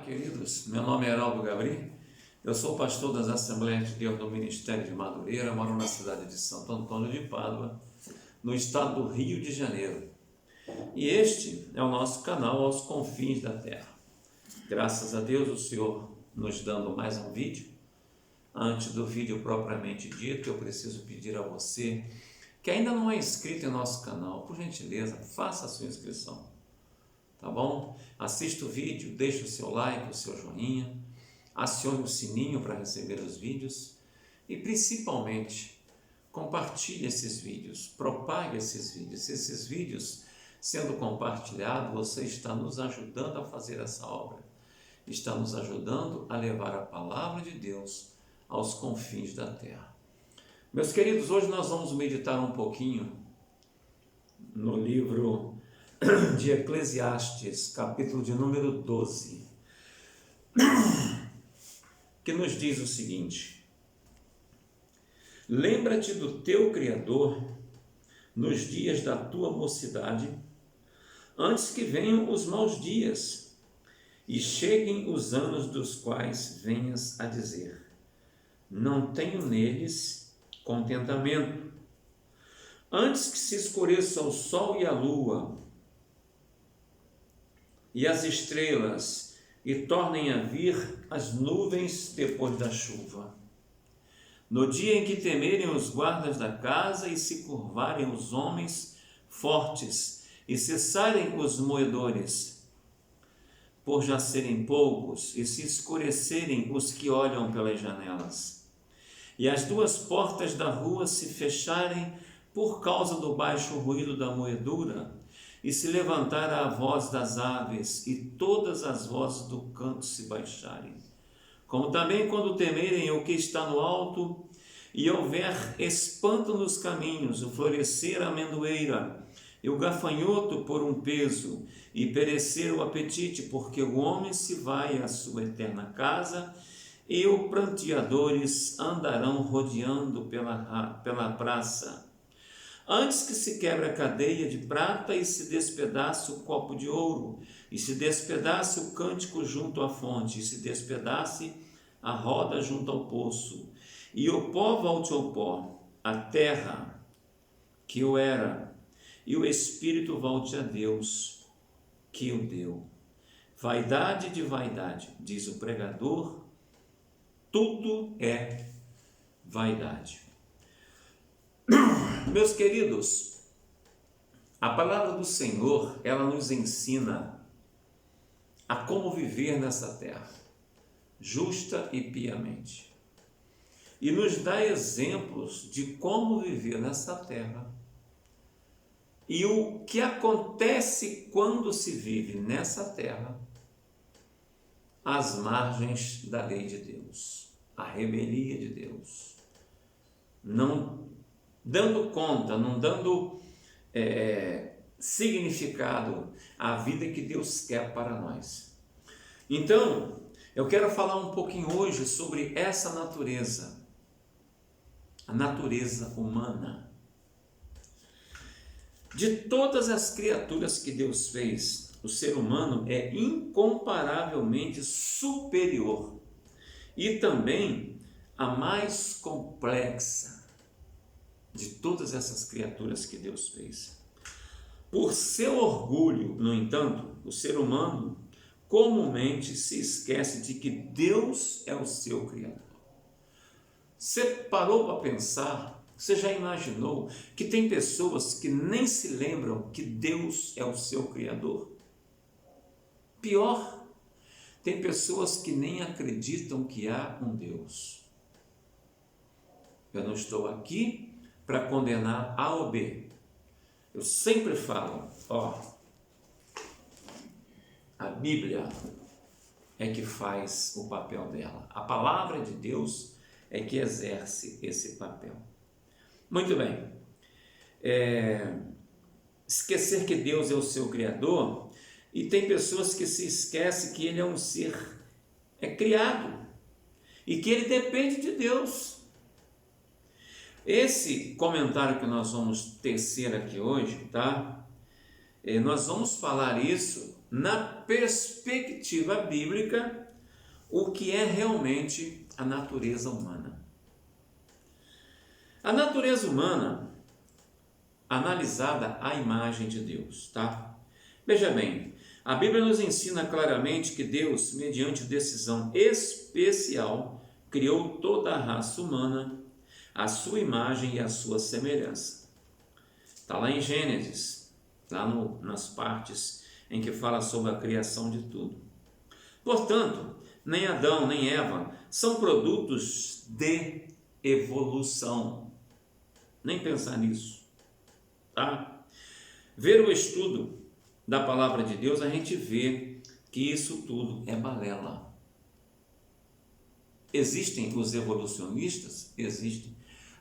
queridos. Meu nome é Heraldo Gabri. Eu sou pastor das Assembleias de Deus do Ministério de Madureira. Moro na cidade de Santo Antônio de Pádua, no estado do Rio de Janeiro. E este é o nosso canal Aos Confins da Terra. Graças a Deus, o Senhor nos dando mais um vídeo. Antes do vídeo propriamente dito, eu preciso pedir a você que ainda não é inscrito em nosso canal, por gentileza, faça a sua inscrição. Tá bom? Assista o vídeo, deixe o seu like, o seu joinha, acione o sininho para receber os vídeos e principalmente compartilhe esses vídeos, propague esses vídeos. Esses vídeos sendo compartilhados, você está nos ajudando a fazer essa obra, está nos ajudando a levar a palavra de Deus aos confins da terra. Meus queridos, hoje nós vamos meditar um pouquinho no livro de Eclesiastes, capítulo de número 12, que nos diz o seguinte: lembra-te do teu Criador nos dias da tua mocidade, antes que venham os maus dias e cheguem os anos dos quais venhas a dizer: não tenho neles contentamento. Antes que se escureça o sol e a lua e as estrelas, e tornem a vir as nuvens depois da chuva. No dia em que temerem os guardas da casa e se curvarem os homens fortes e cessarem os moedores, por já serem poucos, e se escurecerem os que olham pelas janelas, e as duas portas da rua se fecharem por causa do baixo ruído da moedura, e se levantar a voz das aves, e todas as vozes do canto se baixarem. Como também quando temerem o que está no alto, e houver espanto nos caminhos, o florescer a amendoeira, e o gafanhoto por um peso, e perecer o apetite, porque o homem se vai à sua eterna casa, e os pranteadores andarão rodeando pela praça. Antes que se quebre a cadeia de prata e se despedace o copo de ouro, e se despedace o cântico junto à fonte, e se despedace a roda junto ao poço, e o pó volte ao pó, a terra que o era, e o espírito volte a Deus que o deu. Vaidade de vaidade, diz o pregador, tudo é vaidade. Meus queridos, a palavra do Senhor, ela nos ensina a como viver nessa terra, justa e piamente. E nos dá exemplos de como viver nessa terra e o que acontece quando se vive nessa terra às margens da lei de Deus, a rebelia de Deus, não dando conta, não dando significado à vida que Deus quer para nós. Então, eu quero falar um pouquinho hoje sobre essa natureza, a natureza humana. De todas as criaturas que Deus fez, o ser humano é incomparavelmente superior e também a mais complexa de todas essas criaturas que Deus fez. Por seu orgulho, no entanto, o ser humano comumente se esquece de que Deus é o seu Criador. Você parou para pensar? Você já imaginou que tem pessoas que nem se lembram que Deus é o seu Criador? Pior, tem pessoas que nem acreditam que há um Deus. Eu não estou aqui para condenar A ou B. Eu sempre falo, a Bíblia é que faz o papel dela. A palavra de Deus é que exerce esse papel. Muito bem. Esquecer que Deus é o seu Criador, e tem pessoas que se esquecem que Ele é um ser criado e que Ele depende de Deus. Esse comentário que nós vamos tecer aqui hoje, tá? Nós vamos falar isso na perspectiva bíblica, o que é realmente a natureza humana. A natureza humana, analisada à imagem de Deus, tá? Veja bem, a Bíblia nos ensina claramente que Deus, mediante decisão especial, criou toda a raça humana, à sua imagem e à sua semelhança. Está lá em Gênesis, lá nas partes em que fala sobre a criação de tudo. Portanto, nem Adão nem Eva são produtos de evolução. Nem pensar nisso, tá? Ver o estudo da palavra de Deus, a gente vê que isso tudo é balela. Existem os evolucionistas? Existem.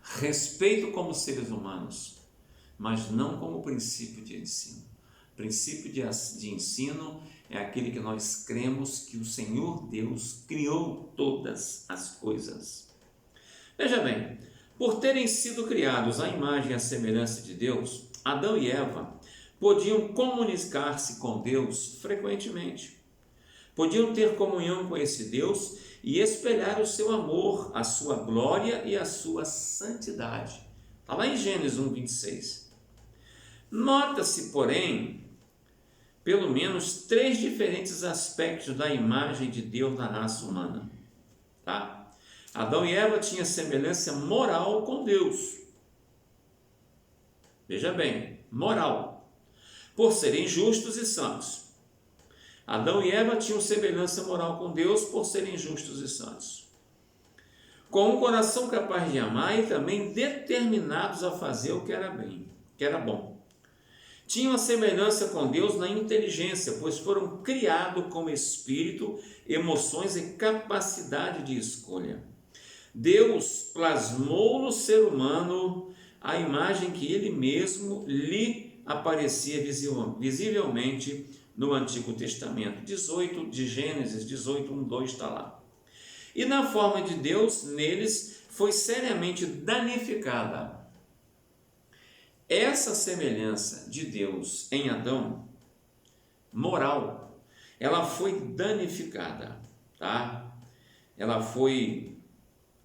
Respeito como seres humanos, mas não como princípio de ensino. O princípio de ensino é aquele que nós cremos que o Senhor Deus criou todas as coisas. Veja bem, por terem sido criados à imagem e à semelhança de Deus, Adão e Eva podiam comunicar-se com Deus frequentemente. Podiam ter comunhão com esse Deus e espelhar o seu amor, a sua glória e a sua santidade. Está lá em Gênesis 1:26. Nota-se, porém, pelo menos 3 diferentes aspectos da imagem de Deus na raça humana. Tá? Adão e Eva tinham semelhança moral com Deus. Veja bem, moral. Por serem justos e santos. Adão e Eva tinham semelhança moral com Deus por serem justos e santos. Com um coração capaz de amar e também determinados a fazer o que era bem, que era bom. Tinham a semelhança com Deus na inteligência, pois foram criados com espírito, emoções e capacidade de escolha. Deus plasmou no ser humano a imagem que ele mesmo lhe aparecia visivelmente no Antigo Testamento. 18 de Gênesis 18:1-2 está lá. E na forma de Deus, neles, foi seriamente danificada. Essa semelhança de Deus em Adão, moral, ela foi danificada, tá? Ela foi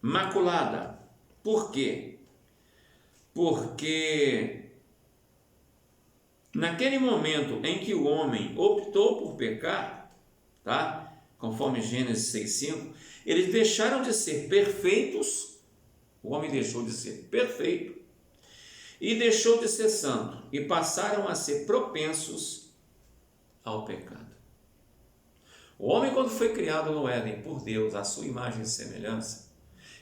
maculada. Por quê? Porque naquele momento em que o homem optou por pecar, tá? Conforme Gênesis 6:5, eles deixaram de ser perfeitos, o homem deixou de ser perfeito e deixou de ser santo e passaram a ser propensos ao pecado. O homem, quando foi criado no Éden por Deus, à sua imagem e semelhança,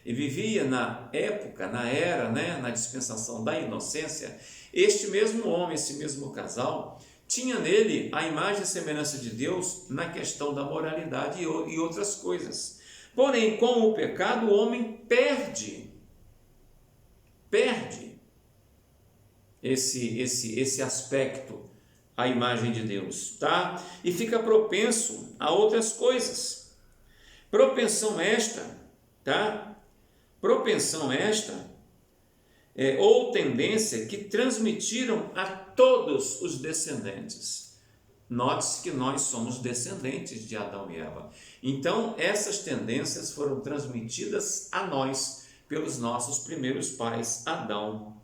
e vivia na época, na era, na dispensação da inocência, este mesmo homem, esse mesmo casal, tinha nele a imagem e semelhança de Deus na questão da moralidade e outras coisas. Porém, com o pecado, o homem perde esse aspecto, a imagem de Deus, tá? E fica propenso a outras coisas. Propensão esta, tá? Propensão esta ou tendência que transmitiram a todos os descendentes. Note-se que nós somos descendentes de Adão e Eva. Então, essas tendências foram transmitidas a nós pelos nossos primeiros pais, Adão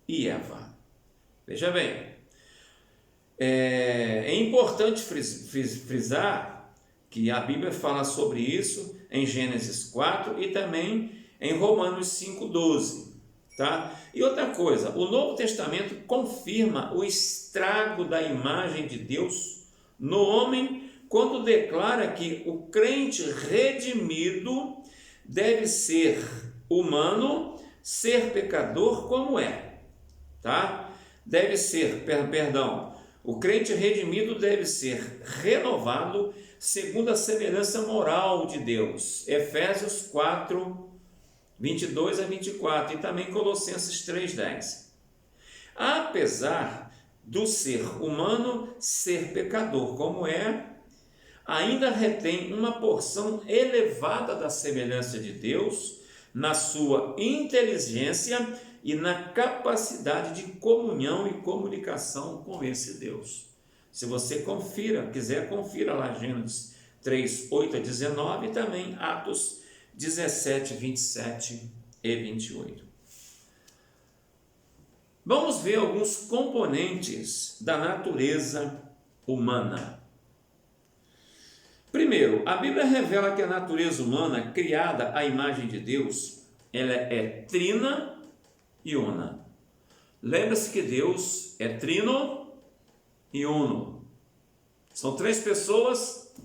e Eva. Veja bem, é importante frisar que a Bíblia fala sobre isso em Gênesis 4 e também em Romanos 5:12, tá? E outra coisa, o Novo Testamento confirma o estrago da imagem de Deus no homem quando declara que o crente redimido deve ser humano, ser pecador como é, tá? Deve ser, o crente redimido deve ser renovado segundo a semelhança moral de Deus. Efésios 4:22-24 e também Colossenses 3:10. Apesar do ser humano ser pecador como é, ainda retém uma porção elevada da semelhança de Deus na sua inteligência e na capacidade de comunhão e comunicação com esse Deus. Se você quiser, confira lá Gênesis 3, 8 a 19 e também Atos 17, 27 e 28. Vamos ver alguns componentes da natureza humana. Primeiro, a Bíblia revela que a natureza humana, criada à imagem de Deus, ela é trina e una. Lembra-se que Deus é trino e uno. São três pessoas,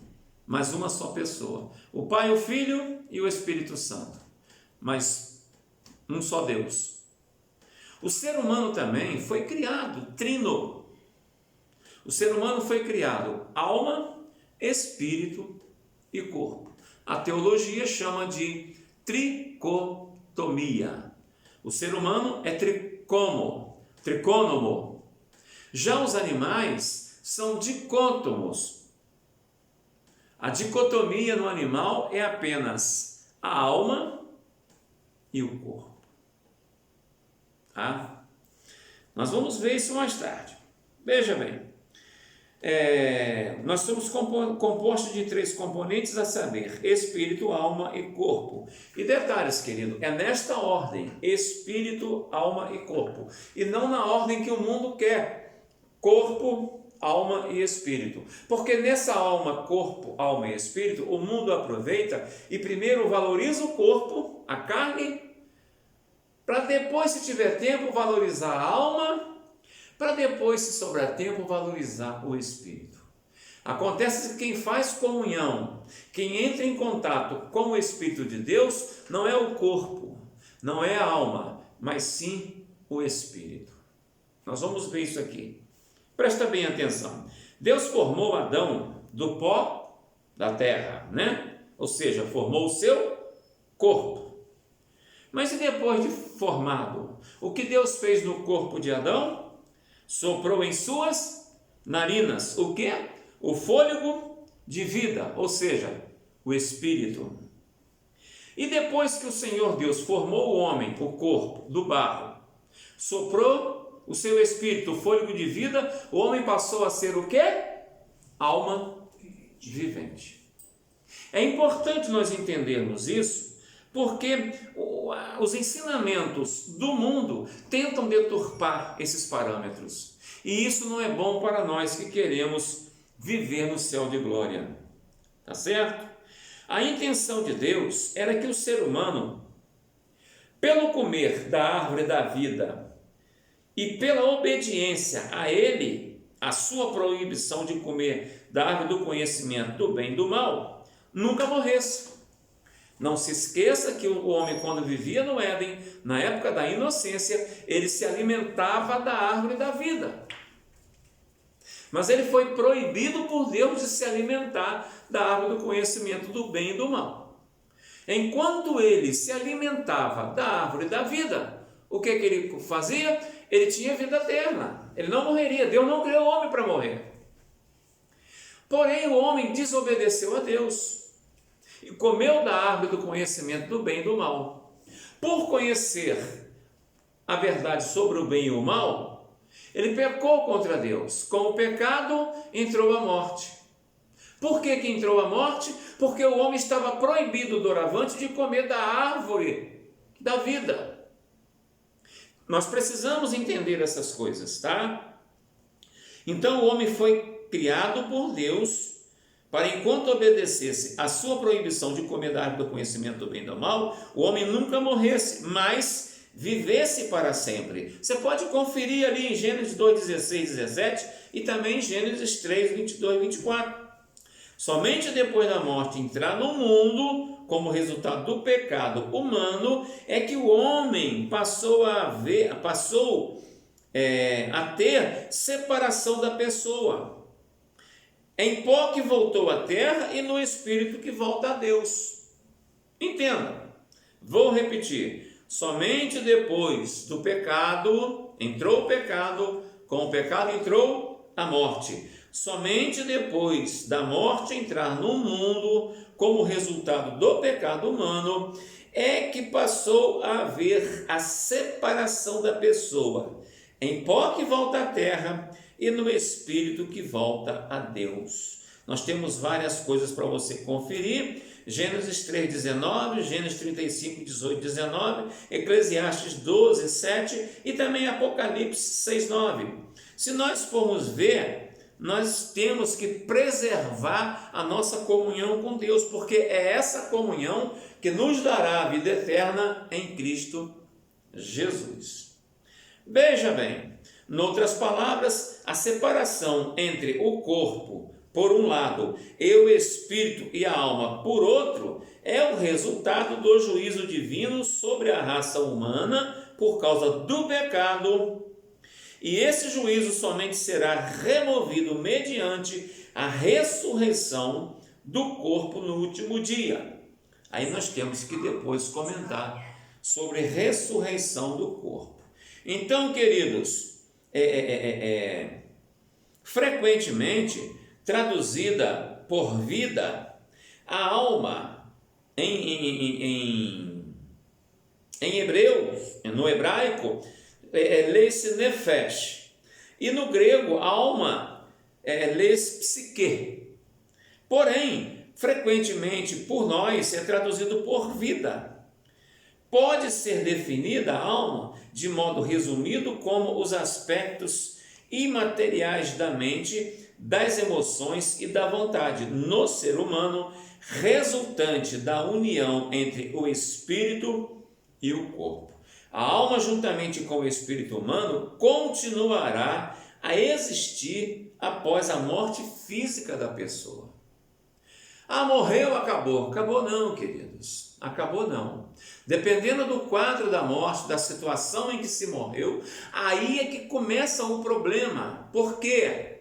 mas uma só pessoa. O Pai, o Filho e o Espírito Santo. Mas um só Deus. O ser humano também foi criado trino. O ser humano foi criado alma, espírito e corpo. A teologia chama de tricotomia. O ser humano é tricônomo. Já os animais são dicótomos. A dicotomia no animal é apenas a alma e o corpo. Tá? Nós vamos ver isso mais tarde. Veja bem, nós somos compostos de três componentes, a saber, espírito, alma e corpo. E detalhes, querido, é nesta ordem, espírito, alma e corpo, e não na ordem que o mundo quer, corpo, alma e espírito. Porque nessa alma, corpo, alma e espírito, o mundo aproveita e primeiro valoriza o corpo, a carne, para depois, se tiver tempo, valorizar a alma, para depois, se sobrar tempo, valorizar o espírito. Acontece que quem faz comunhão, quem entra em contato com o Espírito de Deus, não é o corpo, não é a alma, mas sim o espírito. Nós vamos ver isso aqui. Presta bem atenção. Deus formou Adão do pó da terra, né? Ou seja, formou o seu corpo. Mas e depois de formado, o que Deus fez no corpo de Adão? Soprou em suas narinas o quê? O fôlego de vida, ou seja, o espírito. E depois que o Senhor Deus formou o homem, o corpo, do barro, soprou o seu espírito, o fôlego de vida, o homem passou a ser o quê? Alma vivente. É importante nós entendermos isso, porque os ensinamentos do mundo tentam deturpar esses parâmetros. E isso não é bom para nós que queremos viver no céu de glória. Tá certo? A intenção de Deus era que o ser humano, pelo comer da árvore da vida e pela obediência a ele, a sua proibição de comer da árvore do conhecimento do bem e do mal, nunca morresse. Não se esqueça que o homem, quando vivia no Éden, na época da inocência, ele se alimentava da árvore da vida. Mas ele foi proibido por Deus de se alimentar da árvore do conhecimento do bem e do mal. Enquanto ele se alimentava da árvore da vida, o que ele fazia? Ele tinha vida eterna. Ele não morreria. Deus não criou o homem para morrer. Porém, o homem desobedeceu a Deus e comeu da árvore do conhecimento do bem e do mal. Por conhecer a verdade sobre o bem e o mal, ele pecou contra Deus. Com o pecado entrou a morte. Por que entrou a morte? Porque o homem estava proibido doravante de comer da árvore da vida. Nós precisamos entender essas coisas, tá? Então o homem foi criado por Deus para, enquanto obedecesse a sua proibição de comer da árvore do conhecimento do bem e do mal, o homem nunca morresse, mas vivesse para sempre. Você pode conferir ali em Gênesis 2, 16, 17 e também em Gênesis 3, 22 e 24. Somente depois da morte entrar no mundo, como resultado do pecado humano, é que o homem passou a ter separação da pessoa. Em pó que voltou à terra e no espírito que volta a Deus. Entenda, vou repetir, somente depois do pecado entrou o pecado, com o pecado entrou a morte. Somente depois da morte entrar no mundo, como resultado do pecado humano, é que passou a haver a separação da pessoa. Em pó que volta à terra e no espírito que volta a Deus. Nós temos várias coisas para você conferir. Gênesis 3:19, Gênesis 35:18-19, Eclesiastes 12:7 e também Apocalipse 6:9. Se nós formos ver, nós temos que preservar a nossa comunhão com Deus, porque é essa comunhão que nos dará a vida eterna em Cristo Jesus. Veja bem, em outras palavras, a separação entre o corpo por um lado e o espírito e a alma por outro é o resultado do juízo divino sobre a raça humana por causa do pecado. E esse juízo somente será removido mediante a ressurreição do corpo no último dia. Aí nós temos que depois comentar sobre ressurreição do corpo. Então, queridos, frequentemente traduzida por vida, a alma em Hebreus, no hebraico, lê-se nefesh, e no grego, alma lê-se psique. Porém, frequentemente por nós é traduzido por vida. Pode ser definida a alma de modo resumido como os aspectos imateriais da mente, das emoções e da vontade no ser humano, resultante da união entre o espírito e o corpo. A alma, juntamente com o espírito humano, continuará a existir após a morte física da pessoa. Ah, morreu, acabou. Acabou não, queridos. Acabou não. Dependendo do quadro da morte, da situação em que se morreu, aí é que começa o problema. Por quê?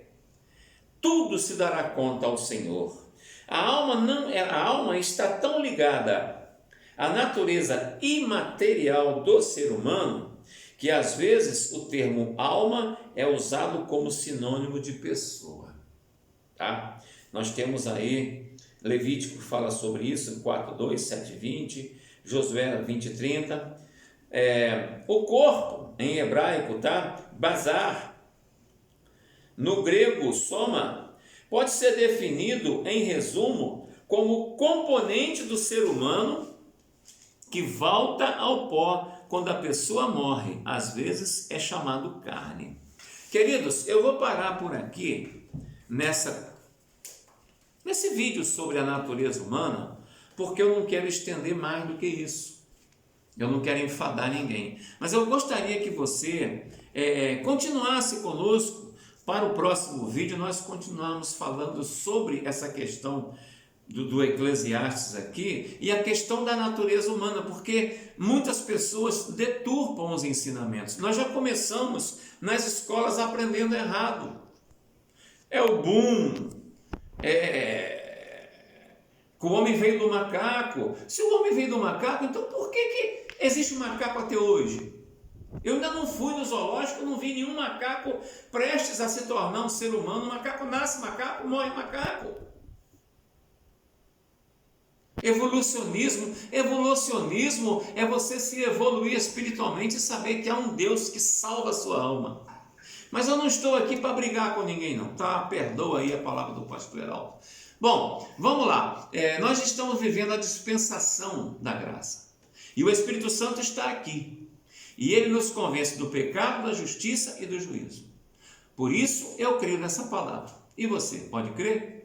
Tudo se dará conta ao Senhor. A alma está tão ligada à natureza imaterial do ser humano que às vezes o termo alma é usado como sinônimo de pessoa. Tá? Nós temos aí Levítico fala sobre isso, 4:2, 7:20, Josué 20:30. O corpo, em hebraico, tá? Bazar. No grego, soma, pode ser definido, em resumo, como componente do ser humano que volta ao pó quando a pessoa morre. Às vezes é chamado carne. Queridos, eu vou parar por aqui nesse vídeo sobre a natureza humana, porque eu não quero estender mais do que isso. Eu não quero enfadar ninguém. Mas eu gostaria que você continuasse conosco. Para o próximo vídeo, nós continuamos falando sobre essa questão do Eclesiastes aqui e a questão da natureza humana, porque muitas pessoas deturpam os ensinamentos. Nós já começamos nas escolas aprendendo errado. É o boom, que o homem veio do macaco. Se o homem veio do macaco, então por que existe um macaco até hoje? Eu ainda não fui no zoológico, não vi nenhum macaco prestes a se tornar um ser humano. O macaco nasce macaco, morre macaco. Evolucionismo é você se evoluir espiritualmente e saber que há um Deus que salva a sua alma. Mas eu não estou aqui para brigar com ninguém não, tá? Perdoa aí a palavra do pastor Heraldo. Bom, vamos lá. Nós estamos vivendo a dispensação da graça. E o Espírito Santo está aqui. E ele nos convence do pecado, da justiça e do juízo. Por isso eu creio nessa palavra. E você, pode crer?